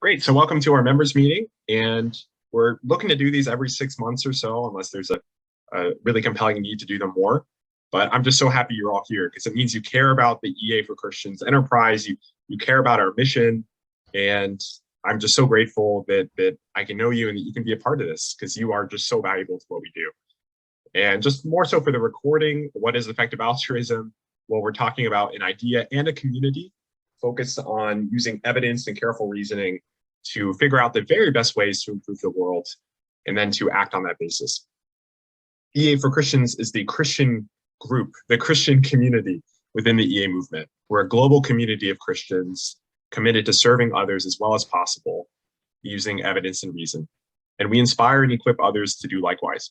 Great. So welcome to our members meeting. And we're looking to do these every 6 months or so, unless there's a really compelling need to do them more. But I'm just so happy you're all here because it means you care about the EA for Christians enterprise. You care about our mission. And I'm just so grateful that I can know you and that you can be a part of this because you are just so valuable to what we do. And just more so for the recording, what is effective altruism? Well, we're talking about an idea and a community focused on using evidence and careful reasoning to figure out the very best ways to improve the world and then to act on that basis. EA for Christians is the Christian group, the Christian community within the EA movement. We're a global community of Christians committed to serving others as well as possible using evidence and reason. And we inspire and equip others to do likewise.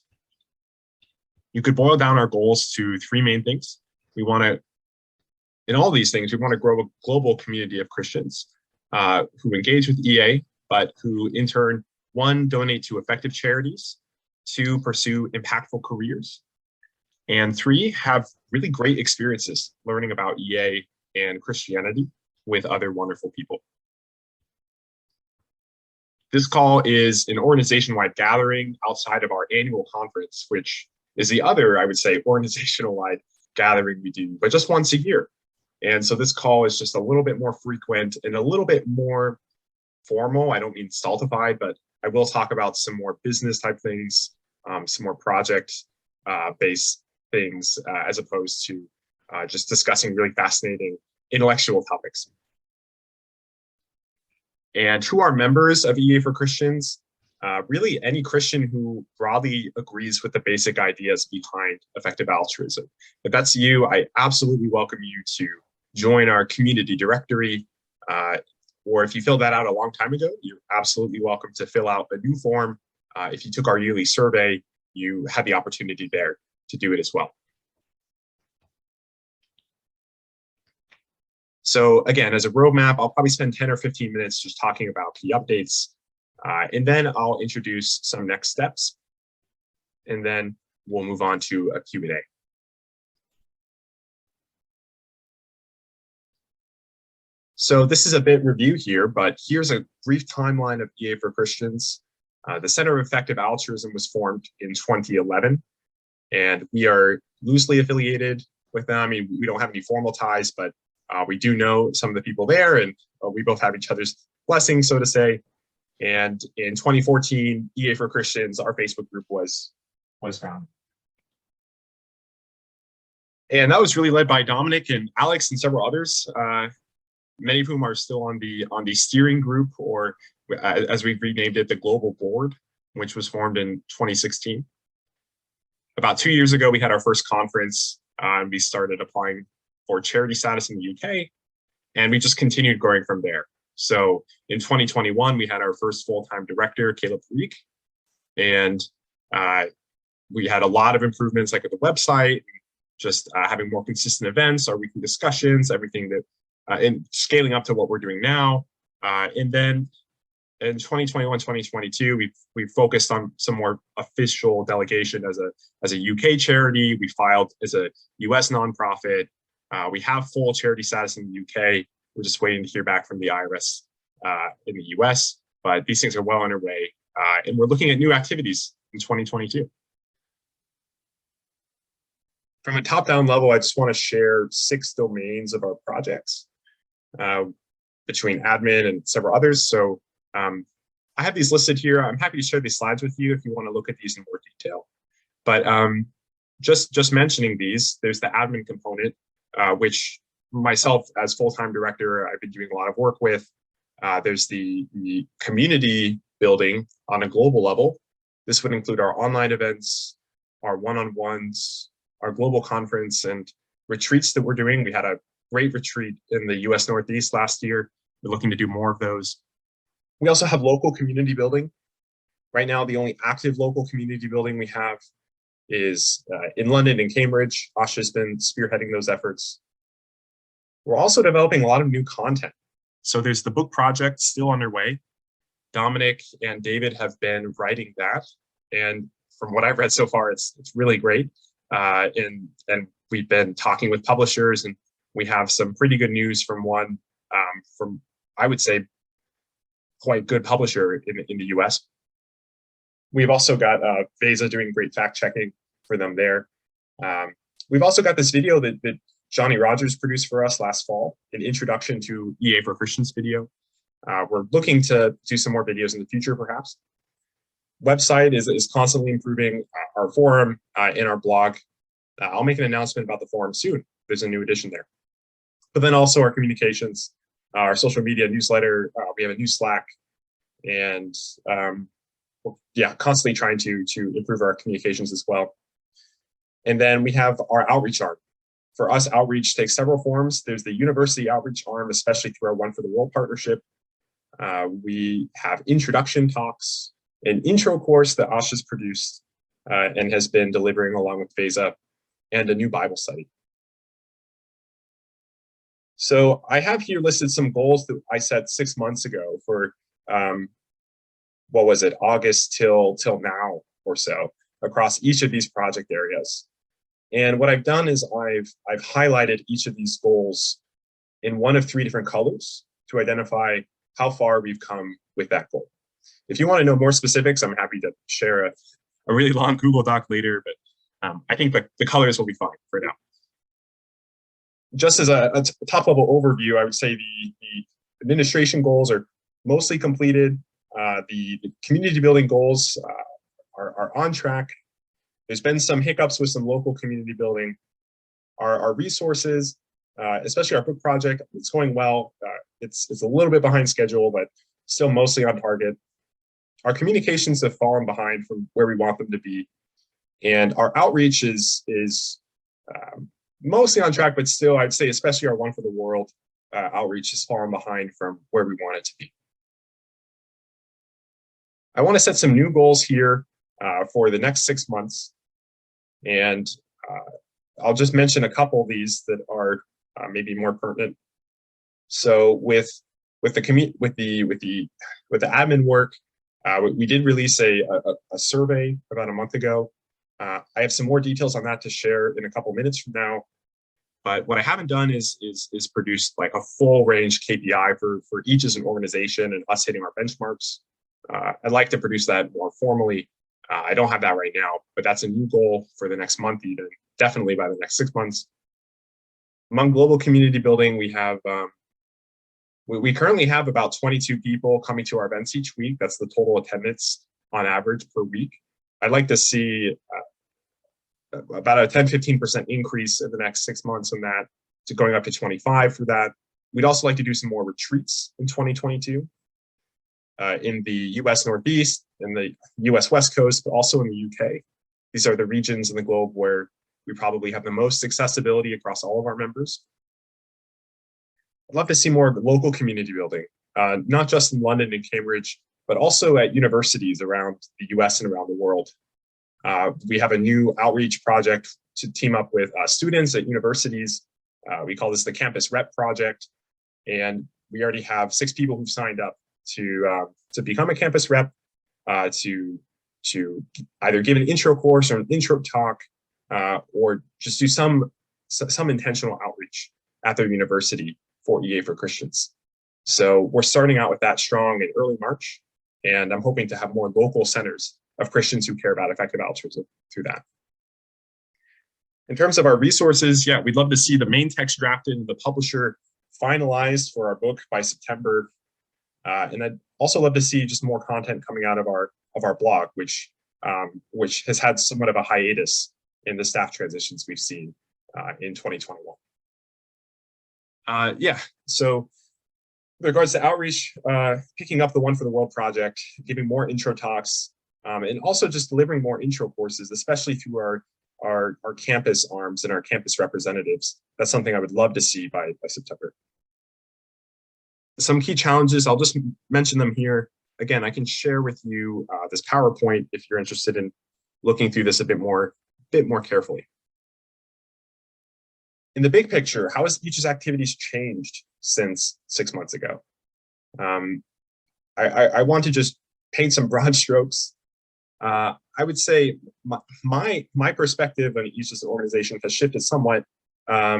You could boil down our goals to three main things. We want to, in all these things, we want to grow a global community of Christians who engage with EA, but who in turn, one, donate to effective charities, two, pursue impactful careers, and three, have really great experiences learning about EA and Christianity with other wonderful people. This call is an organization-wide gathering outside of our annual conference, which is the other, I would say, organizational-wide gathering we do, but just once a year. And so this call is just a little bit more frequent and a little bit more formal. I don't mean stultified, but I will talk about some more business type things, some more project based things, as opposed to just discussing really fascinating intellectual topics. And who are members of EA for Christians? Really any Christian who broadly agrees with the basic ideas behind effective altruism. If that's you, I absolutely welcome you to join our community directory. Or if you filled that out a long time ago, you're absolutely welcome to fill out a new form. If you took our yearly survey, you had the opportunity there to do it as well. So again, as a roadmap, I'll probably spend 10 or 15 minutes just talking about key updates. And then I'll introduce some next steps. And then we'll move on to a Q&A. So this is a bit review here, but here's a brief timeline of EA for Christians. The Center of Effective Altruism was formed in 2011, and we are loosely affiliated with them. I mean, we don't have any formal ties, but we do know some of the people there, and we both have each other's blessings, so to say. And in 2014, EA for Christians, our Facebook group was founded. And that was really led by Dominic and Alex and several others, many of whom are still on the steering group, or as we've renamed it, the Global Board, which was formed in 2016. About 2 years ago, we had our first conference, and we started applying for charity status in the UK, and we just continued growing from there. So in 2021, we had our first full-time director, Caleb Freak, and we had a lot of improvements like with the website, just having more consistent events, our weekly discussions, everything that, and scaling up to what we're doing now. And then in 2021, 2022, we focused on some more official delegation as a UK charity. We filed as a US nonprofit. We have full charity status in the UK. We're just waiting to hear back from the IRS in the US, but these things are well underway. And we're looking at new activities in 2022. From a top-down level, I just want to share 6 domains of our projects between admin and several others. So I have these listed here. I'm happy to share these slides with you if you want to look at these in more detail. But just mentioning these, there's the admin component, which myself as full-time director, I've been doing a lot of work with. There's the community building on a global level. This would include our online events, our one-on-ones, our global conference, and retreats that we're doing. We had a great retreat in the US Northeast last year. We're looking to do more of those. We also have local community building. Right now, the only active local community building we have is in London and Cambridge. Asha's been spearheading those efforts. We're also developing a lot of new content. So there's the book project still underway. Dominic and David have been writing that. And from what I've read so far, it's really great. And we've been talking with publishers, and we have some pretty good news from one, from I would say quite good publisher in the US. We've also got VESA doing great fact checking for them there. We've also got this video that Johnny Rogers produced for us last fall, an introduction to EA for Christians video. We're looking to do some more videos in the future, perhaps. Website is constantly improving. Our forum and our blog. I'll make an announcement about the forum soon. There's a new edition there. But then also our communications, our social media newsletter. We have a new Slack, and yeah, constantly trying to improve our communications as well. And then we have our outreach arm. For us, outreach takes several forms. There's the university outreach arm, especially through our One for the World partnership. We have introduction talks, an intro course that Ash has produced and has been delivering along with VESA, and a new Bible study. So I have here listed some goals that I set 6 months ago for, what was it, August till now or so, across each of these project areas. And what I've done is I've highlighted each of these goals in one of 3 different colors to identify how far we've come with that goal. If you want to know more specifics, I'm happy to share a really long Google Doc later, but I think the colors will be fine for now. Just as a top level overview, I would say the administration goals are mostly completed. The community building goals are on track. There's been some hiccups with some local community building. Our resources, especially our book project, it's going well. It's a little bit behind schedule, but still mostly on target. Our communications have fallen behind from where we want them to be. And our outreach is mostly on track, but still, I'd say, especially our One for the World outreach has fallen behind from where we want it to be. I want to set some new goals here for the next 6 months. And I'll just mention a couple of these that are maybe more pertinent. So with the admin work, we did release a survey about a month ago. I have some more details on that to share in a couple minutes from now. But what I haven't done is produced like a full range KPI for each as an organization and us hitting our benchmarks. I'd like to produce that more formally. I don't have that right now, but that's a new goal for the next month, even definitely by the next 6 months. Among global community building, we have we currently have about 22 people coming to our events each week. That's the total attendance on average per week. I'd like to see about a 10-15% increase in the next 6 months on that, to going up to 25 for that. We'd also like to do some more retreats in 2022 in the US Northeast, in the US West Coast, but also in the UK. These are the regions in the globe where we probably have the most accessibility across all of our members. I'd love to see more local community building, not just in London and Cambridge, but also at universities around the US and around the world. We have a new outreach project to team up with students at universities. We call this the Campus Rep Project. And we already have 6 people who've signed up to become a campus rep, to either give an intro course or an intro talk, or just do some intentional outreach at their university for EA for Christians. So we're starting out with that strong in early March, and I'm hoping to have more local centers of Christians who care about effective altruism through that. In terms of our resources, yeah, we'd love to see the main text drafted and the publisher finalized for our book by September. And I'd also love to see just more content coming out of our blog, which has had somewhat of a hiatus in the staff transitions we've seen in 2021. Yeah, so with regards to outreach, picking up the One for the World project, giving more intro talks, and also just delivering more intro courses, especially through our campus arms and our campus representatives. That's something I would love to see by September. Some key challenges, I'll just mention them here. Again, I can share with you this PowerPoint if you're interested in looking through this a bit more carefully. In the big picture, how has Beach's activities changed since 6 months ago? I want to just paint some broad strokes. I would say my perspective on each organization has shifted somewhat now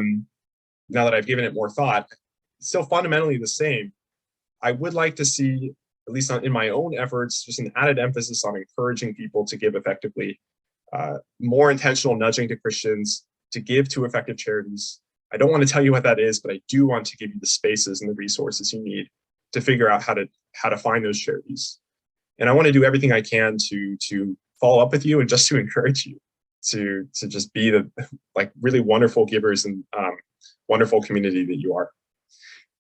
that I've given it more thought. It's still fundamentally the same. I would like to see at least in my own efforts, just an added emphasis on encouraging people to give effectively, more intentional nudging to Christians to give to effective charities. I don't want to tell you what that is, but I do want to give you the spaces and the resources you need to figure out how to find those charities. And I want to do everything I can to follow up with you and just to encourage you to just be the really wonderful givers and wonderful community that you are.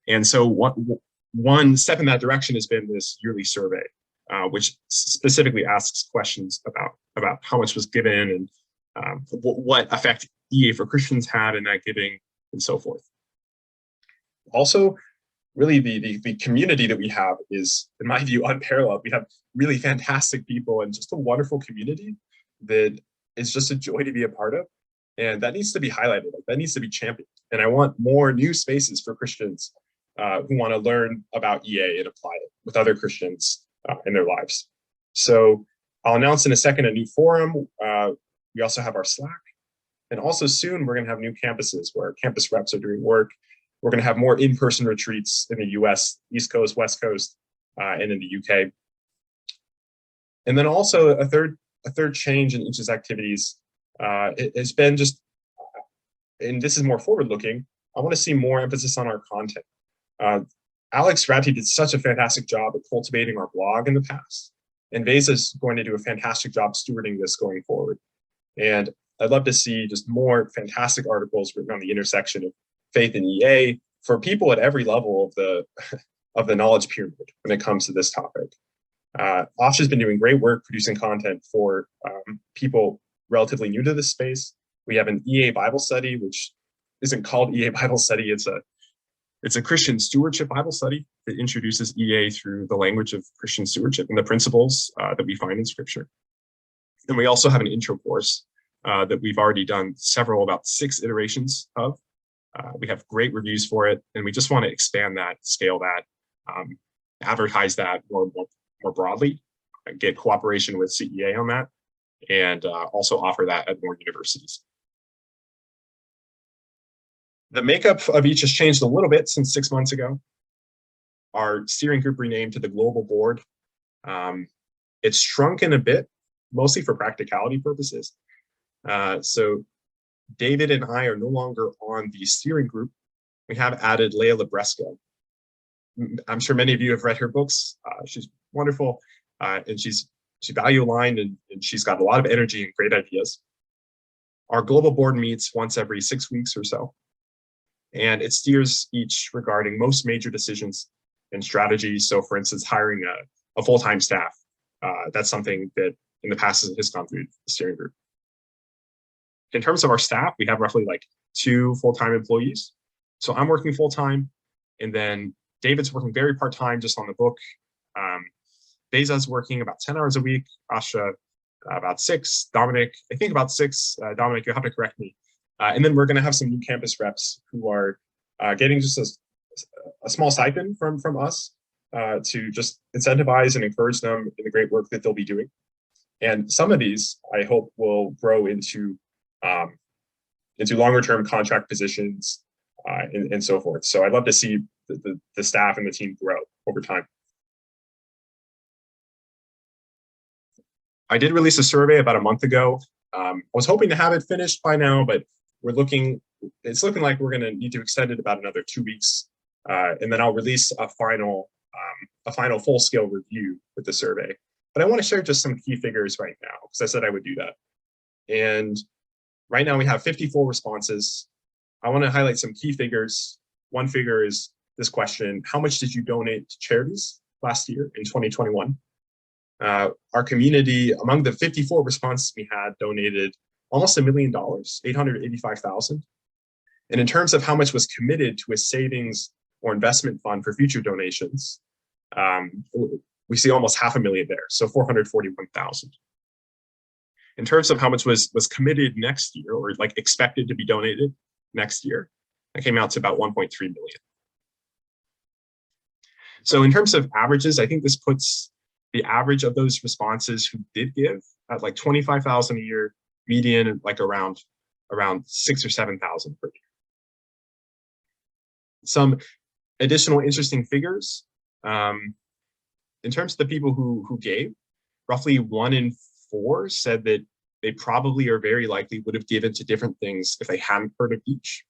And so one step in that direction has been this yearly survey, which specifically asks questions about how much was given and what effect EA for Christians had in that giving and so forth. Also, really the community that we have is, in my view, unparalleled. We have really fantastic people and just a wonderful community that is just a joy to be a part of. And that needs to be highlighted, that needs to be championed. And I want more new spaces for Christians who want to learn about EA and apply it with other Christians in their lives. So I'll announce in a second a new forum. We also have our Slack. And also soon we're going to have new campuses where campus reps are doing work. We're going to have more in-person retreats in the US, East Coast, West Coast, and in the UK. And then also a third change in each's activities. It has been just, and this is more forward-looking, I want to see more emphasis on our content. Alex Ratti did such a fantastic job at cultivating our blog in the past, and Vesa is going to do a fantastic job stewarding this going forward. And I'd love to see just more fantastic articles written on the intersection of faith and EA for people at every level of the knowledge pyramid when it comes to this topic. Asha's been doing great work producing content for people relatively new to this space. We have an EA Bible study, which isn't called EA Bible study. It's a Christian stewardship Bible study that introduces EA through the language of Christian stewardship and the principles that we find in Scripture. And we also have an intro course that we've already done about 6 iterations of. We have great reviews for it, and we just want to expand that, scale that, advertise that more broadly, get cooperation with CEA on that, and also offer that at more universities. The makeup of each has changed a little bit since 6 months ago. Our steering group renamed to the Global Board. It's shrunken a bit, mostly for practicality purposes. So David and I are no longer on the steering group. We have added Leah Labresco. I'm sure many of you have read her books. She's wonderful, and she's value aligned, and she's got a lot of energy and great ideas. Our global board meets once every 6 weeks or so, and it steers each regarding most major decisions and strategies. So for instance, hiring a full-time staff, that's something that in the past has gone through the steering group. In terms of our staff, we have roughly 2 full-time employees. So I'm working full-time, and then David's working very part-time just on the book. Beza's working about 10 hours a week, Asha about 6, Dominic, I think about 6. Dominic, you'll have to correct me. And then we're going to have some new campus reps who are getting just a small stipend from us to just incentivize and encourage them in the great work that they'll be doing. And some of these, I hope, will grow into longer-term contract positions and so forth. So I'd love to see the staff and the team grow over time. I did release a survey about a month ago. I was hoping to have it finished by now, but it's looking like we're going to need to extend it about another 2 weeks, and then I'll release a final full-scale review with the survey. But I want to share just some key figures right now, because I said I would do that. And right now we have 54 responses. I want to highlight some key figures. One figure is this question: how much did you donate to charities last year in 2021? Our community, among the 54 responses we had, donated almost $1 million, $885,000. And in terms of how much was committed to a savings or investment fund for future donations, we see almost $500,000 there, so $441,000. In terms of how much was committed next year, or expected to be donated next year, that came out to about $1.3 million. So in terms of averages, I think this puts the average of those responses who did give at $25,000 a year, median around 6,000 or 7,000 per year. Some additional interesting figures. In terms of the people who gave, roughly 1 in 4 said that they probably or very likely would have given to different things if they hadn't heard of each.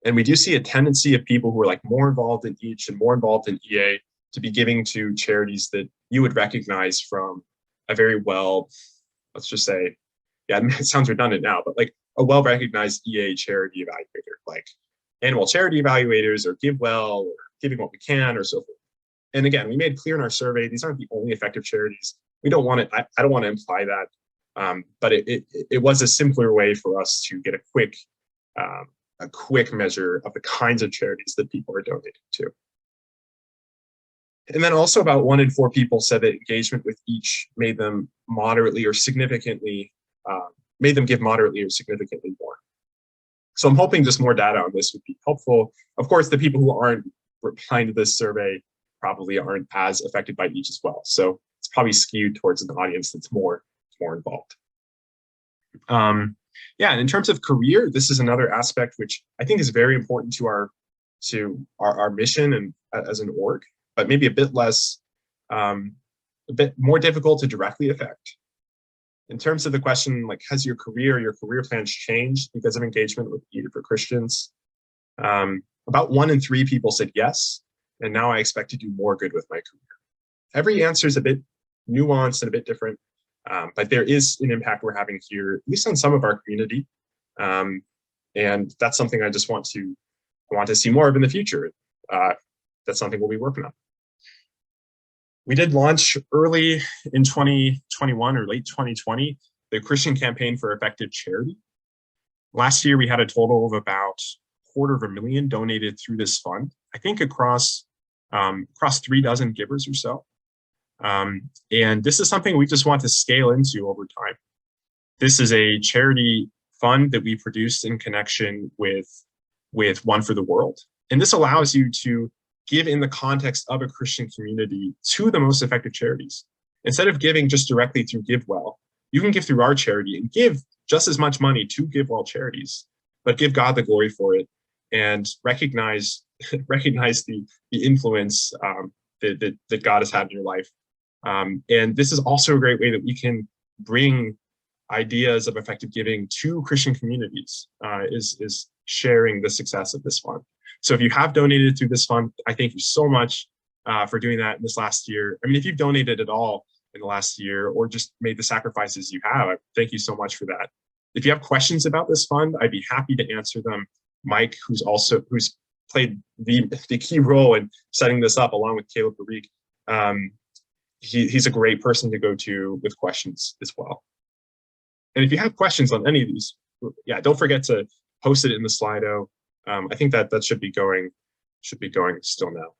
And we do see a tendency of people who are like more involved in each and more involved in EA to be giving to charities that you would recognize from a very well, let's just say, yeah, it sounds redundant now, but like a well-recognized EA charity evaluator, like Annual Charity Evaluators or GiveWell or Giving What We Can or so forth. And again, we made clear in our survey, these aren't the only effective charities. We don't want to, I don't want to imply that, but it was a simpler way for us to get a quick measure of the kinds of charities that people are donating to. And then also about 1 in 4 people said that engagement with each made them moderately or significantly, made them give moderately or significantly more. So I'm hoping just more data on this would be helpful. Of course, the people who aren't replying to this survey probably aren't as affected by each as well. So it's probably skewed towards an audience that's more involved. Yeah, and in terms of career, this is another aspect which I think is very important to our mission and as an org, but maybe a bit more difficult to directly affect. In terms of the question, like, has your career plans changed because of engagement with EA for Christians? About 1 in 3 people said yes, and now I expect to do more good with my career. Every answer is a bit nuanced and a bit different, but there is an impact we're having here, at least on some of our community, and that's something I just want to see more of in the future. That's something we'll be working on. We did launch early in 2021 or late 2020, the Christian Campaign for Effective Charity. Last year, we had a total of about $250,000 donated through this fund, I think across 3 dozen givers or so. And this is something we just want to scale into over time. This is a charity fund that we produced in connection with One for the World. And this allows you to give in the context of a Christian community to the most effective charities. Instead of giving just directly through GiveWell, you can give through our charity and give just as much money to GiveWell charities, but give God the glory for it and recognize the influence that God has had in your life. And this is also a great way that we can bring ideas of effective giving to Christian communities, is sharing the success of this fund. So if you have donated through this fund, I thank you so much for doing that in this last year. I mean, if you've donated at all in the last year or just made the sacrifices you have, thank you so much for that. If you have questions about this fund, I'd be happy to answer them. Mike, who's played the key role in setting this up along with Caleb Barik, he's a great person to go to with questions as well. And if you have questions on any of these, yeah, don't forget to post it in the Slido. I think that should be going still now.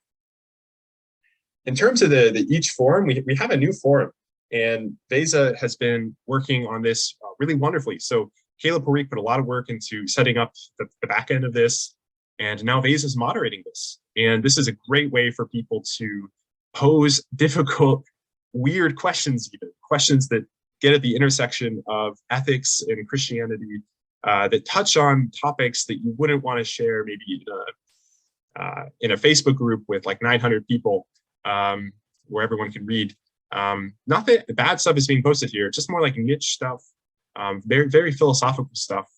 In terms of the each forum, we have a new forum, and Vesa has been working on this really wonderfully. So Caleb Parik put a lot of work into setting up the back end of this, and now Vesa is moderating this. And this is a great way for people to pose difficult, weird questions, even questions that get at the intersection of ethics and Christianity, that touch on topics that you wouldn't want to share maybe in a Facebook group with like 900 people, where everyone can read. Not that the bad stuff is being posted here, just more like niche stuff, very, very philosophical stuff,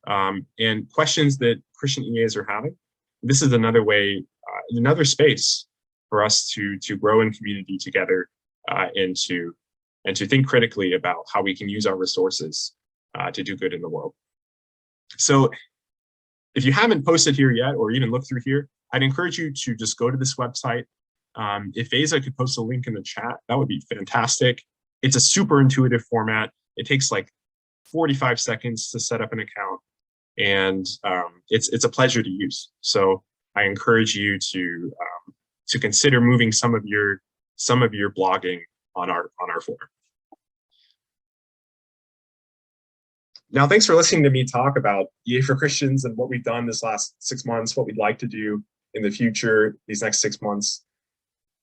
and questions that Christian EAs are having. This is another way, another space for us to grow in community together, and to think critically about how we can use our resources to do good in the world. So if you haven't posted here yet, or even looked through here, I'd encourage you to just go to this website. If Vesa could post a link in the chat, that would be fantastic. It's a super intuitive format. It takes like 45 seconds to set up an account, and it's a pleasure to use. So I encourage you to consider moving some of your blogging on our forum. Now, thanks for listening to me talk about EA for Christians and what we've done this last 6 months, what we'd like to do in the future, these next 6 months.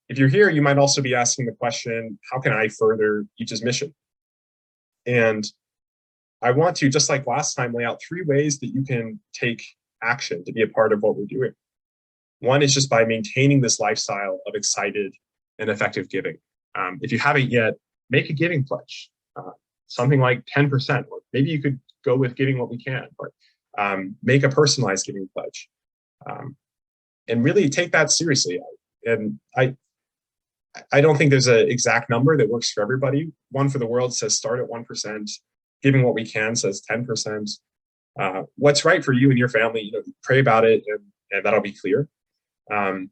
If you're here, you might also be asking the question, how can I further each's mission? And I want to, just like last time, lay out 3 ways that you can take action to be a part of what we're doing. One is just by maintaining this lifestyle of excited and effective giving. If you haven't yet, make a giving pledge, something like 10%, or maybe you could go with giving what we can, but make a personalized giving pledge, and really take that seriously. And I don't think there's an exact number that works for everybody. One for the World says start at 1%. Giving what we can says 10%. What's right for you and your family, pray about it, and that'll be clear. And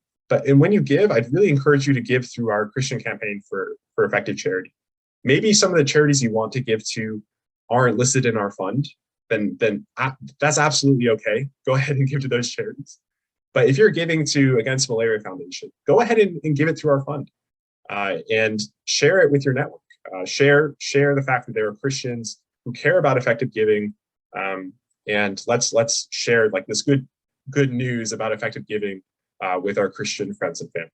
when you give, I'd really encourage you to give through our Christian campaign for effective charity. Maybe some of the charities you want to give to aren't listed in our fund, then that's absolutely okay. Go ahead and give to those charities. But if you're giving to Against Malaria Foundation, go ahead and give it through our fund, and share it with your network. Share the fact that there are Christians who care about effective giving, and let's share like this good news about effective giving with our Christian friends and family.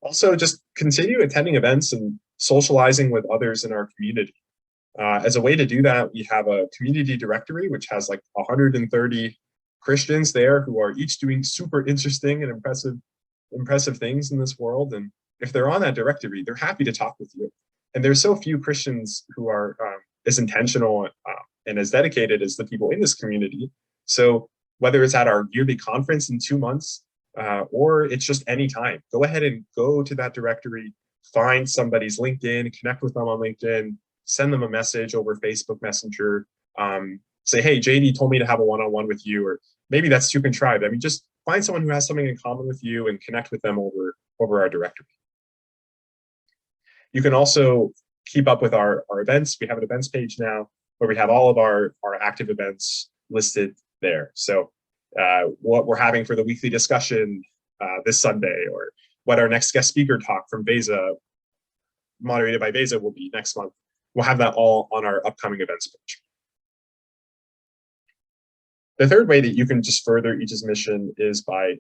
Also, just continue attending events and socializing with others in our community. As a way to do that, we have a community directory, which has like 130 Christians there who are each doing super interesting and impressive things in this world. And if they're on that directory, they're happy to talk with you. And there's so few Christians who are as intentional and as dedicated as the people in this community. So whether it's at our yearly conference in 2 months, or it's just any time, go ahead and go to that directory, find somebody's LinkedIn, connect with them on LinkedIn, send them a message over Facebook Messenger, say, hey, JD told me to have a one-on-one with you, or maybe that's too contrived. I mean, just find someone who has something in common with you and connect with them over our directory. You can also keep up with our events. We have an events page now where we have all of our active events listed there. So what we're having for the weekly discussion this Sunday, or what our next guest speaker talk from Vesa, moderated by Vesa, will be next month. We'll have that all on our upcoming events page. The third way that you can just further each's mission is by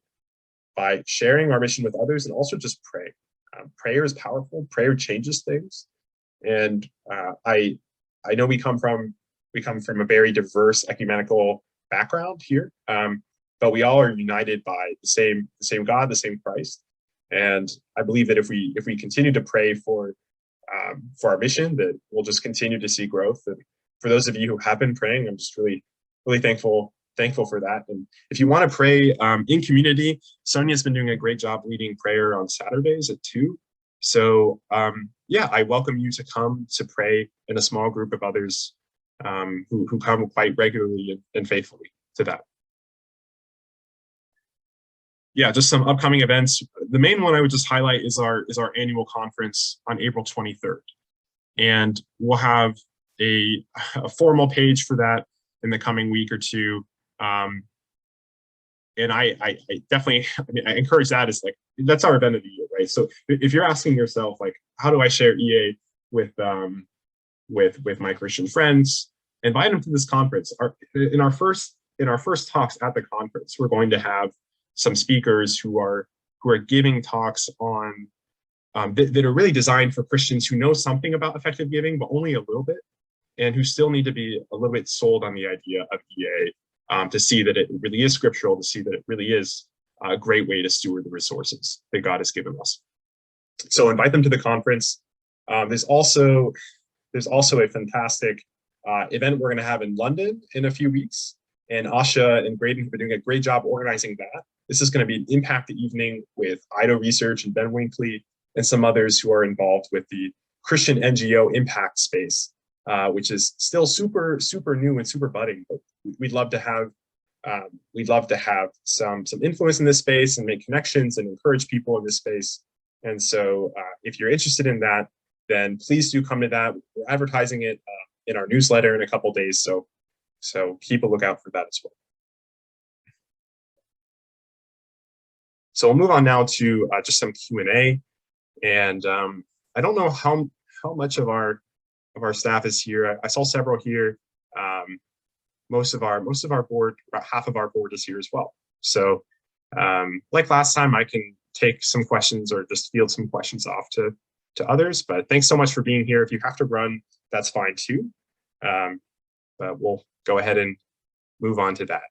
sharing our mission with others, and also just pray. Prayer is powerful. Prayer changes things. And I know we come from a very diverse ecumenical background here, but we all are united by the same God, the same Christ. And I believe that if we continue to pray for our mission, that we'll just continue to see growth. And for those of you who have been praying, I'm just really thankful for that. And if you want to pray in community, Sonia's been doing a great job leading prayer on Saturdays at 2. So yeah, I welcome you to come to pray in a small group of others who come quite regularly and faithfully to that. Yeah, just some upcoming events. The main one I would just highlight is our annual conference on April 23rd. And we'll have a formal page for that in the coming week or two. And I definitely, I encourage that. As like, that's our event of the year, right? So if you're asking yourself, like, how do I share EA with my Christian friends, invite them to this conference. In our first talks at the conference, we're going to have some speakers who are giving talks on that are really designed for Christians who know something about effective giving, but only a little bit, and who still need to be a little bit sold on the idea of EA, to see that it really is scriptural, to see that it really is a great way to steward the resources that God has given us. So invite them to the conference. There's also a fantastic event we're going to have in London in a few weeks, and Asha and Graydon have been doing a great job organizing that. This is going to be an Impact Evening with Ido Research and Ben Winkley and some others who are involved with the Christian NGO impact space, which is still super new and super budding. But we'd love to have some influence in this space and make connections and encourage people in this space. And so if you're interested in that, then please do come to that. We're advertising it in our newsletter in a couple of days, so keep a lookout for that as well. So we'll move on now to just some Q&A, and I don't know how much of our staff is here. I saw several here. Most of our board, about half of our board, is here as well. So like last time, I can take some questions or just field some questions off to others. But thanks so much for being here. If you have to run, that's fine too. But we'll go ahead and move on to that.